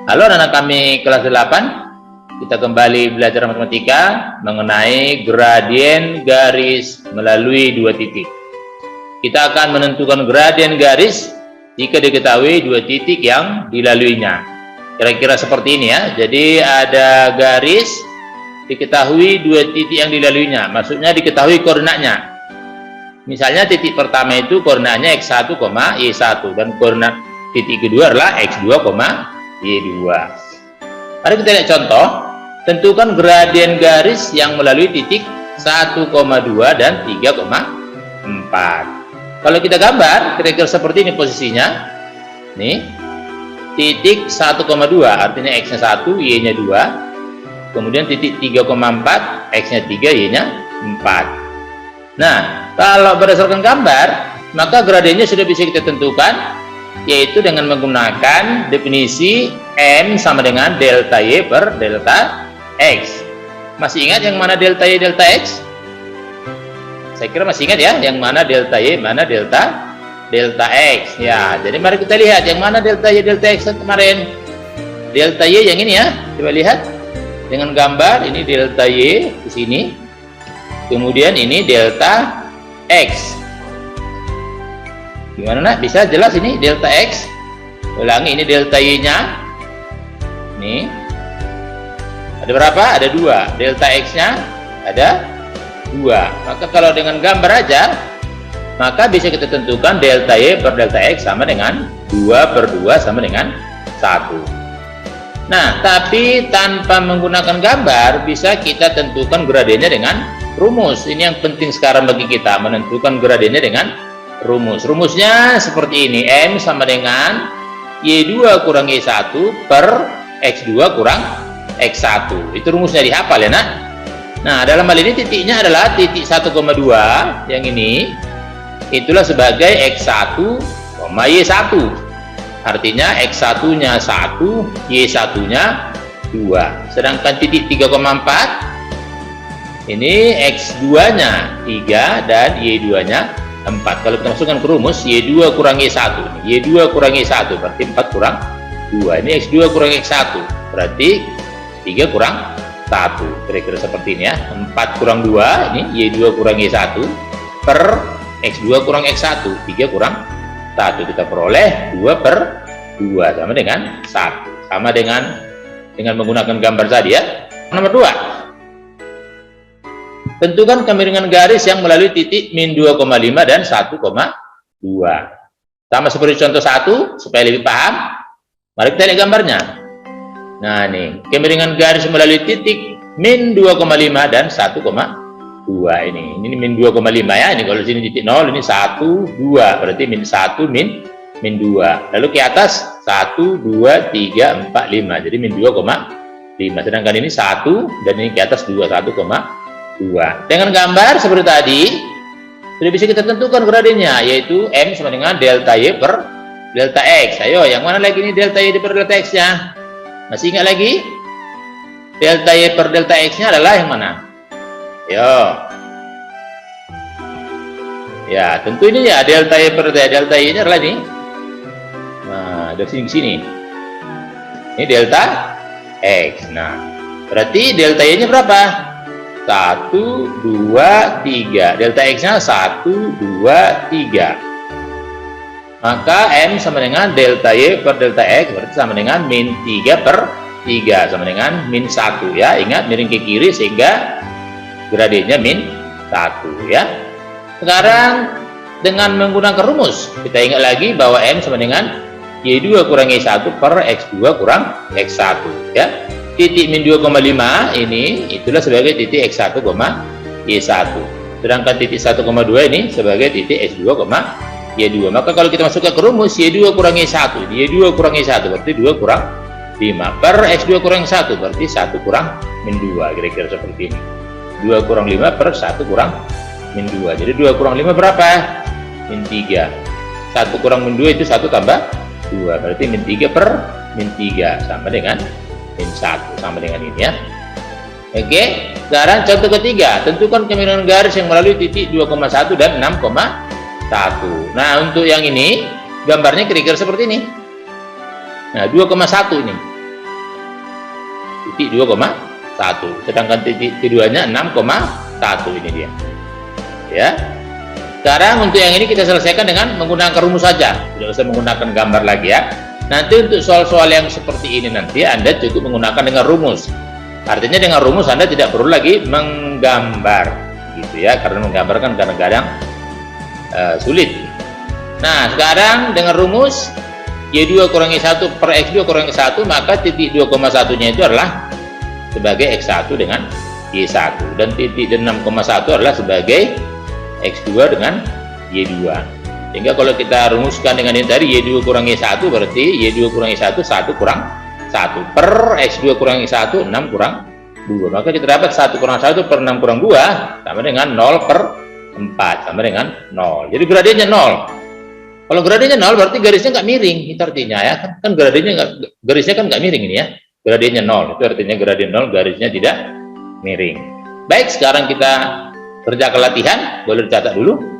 Halo anak-anak kami kelas 8. Kita kembali belajar matematika mengenai gradien garis melalui dua titik. Kita akan menentukan gradien garis jika diketahui dua titik yang dilaluinya. Kira-kira seperti ini ya. Jadi ada garis, diketahui dua titik yang dilaluinya. Maksudnya diketahui koordinatnya. Misalnya titik pertama itu koordinatnya x1, y1 dan koordinat titik kedua adalah x2, y2. Mari kita lihat contoh. Tentukan gradien garis yang melalui titik 1,2 dan 3,4. Kalau kita gambar kira-kira seperti ini posisinya. Nih. Titik 1,2 artinya x-nya 1, y-nya 2. Kemudian titik 3,4 x-nya 3, y-nya 4. Nah, kalau berdasarkan gambar, maka gradiennya sudah bisa kita tentukan, yaitu dengan menggunakan definisi M sama dengan delta Y per delta X. Masih ingat yang mana delta Y, delta X? Saya kira masih ingat ya, yang mana delta Y, mana delta X. Ya, jadi mari kita lihat yang mana delta Y, delta X kemarin. Delta Y yang ini ya, coba lihat dengan gambar, ini delta Y di sini. Kemudian ini delta X. Gimana nak? Bisa jelas ini delta X? Ulangi, ini delta Y-nya. Nih. Ada berapa? Ada 2. Delta X-nya ada 2. Maka kalau dengan gambar aja, maka bisa kita tentukan delta Y per delta X sama dengan 2 per 2 sama dengan 1. Nah, tapi tanpa menggunakan gambar, bisa kita tentukan gradiennya dengan rumus. Ini yang penting sekarang bagi kita, menentukan gradiennya dengan rumus. Rumusnya seperti ini. M sama dengan Y2 kurang Y1 per X2 kurang X1. Itu rumusnya dihafal ya nak. Nah, dalam hal ini titiknya adalah titik 1,2 yang ini. Itulah sebagai X1, Y1. Artinya X1 nya 1, Y1 nya 2. Sedangkan titik 3,4 ini X2 nya 3 dan Y2 nya 4. Kalau kita masukkan ke rumus, Y2 kurang Y1. Y2 kurang Y1 berarti 4 kurang 2. Ini X2 kurang X1 berarti 3 kurang 1. Kira-kira seperti ini ya. 4 kurang 2, ini Y2 kurang Y1 per X2 kurang X1. 3 kurang 1. Kita peroleh 2 per 2 sama dengan 1. Sama dengan menggunakan gambar tadi ya. Nomor 2. Tentukan kemiringan garis yang melalui titik min 2,5 dan 1,2. Sama seperti contoh 1, supaya lebih paham. Mari kita lihat gambarnya. Nah, nih, kemiringan garis melalui titik min 2,5 dan 1,2 ini. Ini min 2,5 ya. Ini kalau sini titik 0, ini 1, 2. Berarti min 1, min 2. Lalu ke atas 1, 2, 3, 4, 5. Jadi min 2,5. Sedangkan ini 1 dan ini ke atas 2, 1,2. Dengan gambar seperti tadi sudah bisa kita tentukan gradiennya, yaitu M sama dengan delta Y per delta X. Ayo, yang mana lagi ini delta Y per delta X nya? Masih ingat lagi? Delta Y per delta X nya adalah yang mana? Ayo. Ya, tentu ini ya delta Y per delta Y nya adalah ini. Nah, dari sini ke sini. Ini delta X. Nah, berarti delta Y nya berapa? 1, 2, 3. Delta X-nya 1, 2, 3. Maka M sama dengan delta Y per delta X berarti sama dengan min 3 per 3 sama dengan min 1 ya. Ingat miring ke kiri sehingga gradiennya min 1 ya. Sekarang dengan menggunakan rumus, kita ingat lagi bahwa M sama dengan Y2 kurang Y1 per X2 kurang X1 ya. Titik min 2,5 ini itulah sebagai titik X1, Y1. Sedangkan titik 1,2 ini sebagai titik X2, Y2. Maka kalau kita masukkan ke rumus Y2 kurang Y1, Y2 kurang Y1 berarti 2 kurang 5 per X2 kurang 1 berarti 1 kurang min 2. Kira-kira seperti ini. 2 kurang 5 per 1 kurang min 2. Jadi 2 kurang 5 berapa? Min 3. 1 kurang min 2 itu 1 tambah 2. Berarti min 3 per min 3 sama dengan min 1 sama dengan ini ya. Oke, sekarang contoh ketiga, tentukan kemiringan garis yang melalui titik 2,1 dan 6,1. Nah, untuk yang ini gambarnya kira-kira seperti ini. Nah, 2,1 ini. titik 2,1. Sedangkan titik keduanya 6,1 ini dia. Ya. Sekarang untuk yang ini kita selesaikan dengan menggunakan rumus saja, tidak usah menggunakan gambar lagi ya. Nanti untuk soal-soal yang seperti ini nanti Anda cukup menggunakan dengan rumus. Artinya dengan rumus Anda tidak perlu lagi menggambar, gitu ya, karena menggambar kan kadang-kadang sulit. Nah, sekarang dengan rumus Y2 kurangi 1 per X2 kurangi 1, maka titik 2,1-nya itu adalah sebagai X1 dengan Y1, dan titik 6,1 adalah sebagai X2 dengan Y2. Sehingga kalau kita rumuskan dengan ini tadi, Y2 kurangi 1 berarti Y2 kurangi 1, 1 kurang 1 per X2 kurangi 1, 6 kurang 2. Maka kita dapat 1 kurang 1 per 6 kurang 2 sama dengan 0 per 4 sama dengan 0. Jadi gradiennya 0. Kalau gradiennya 0 berarti garisnya nggak miring, itu artinya ya. Kan garisnya kan nggak miring ini ya. Gradiennya 0, itu artinya gradien 0 garisnya tidak miring. Baik, sekarang kita kerjakan latihan, boleh dicatat dulu.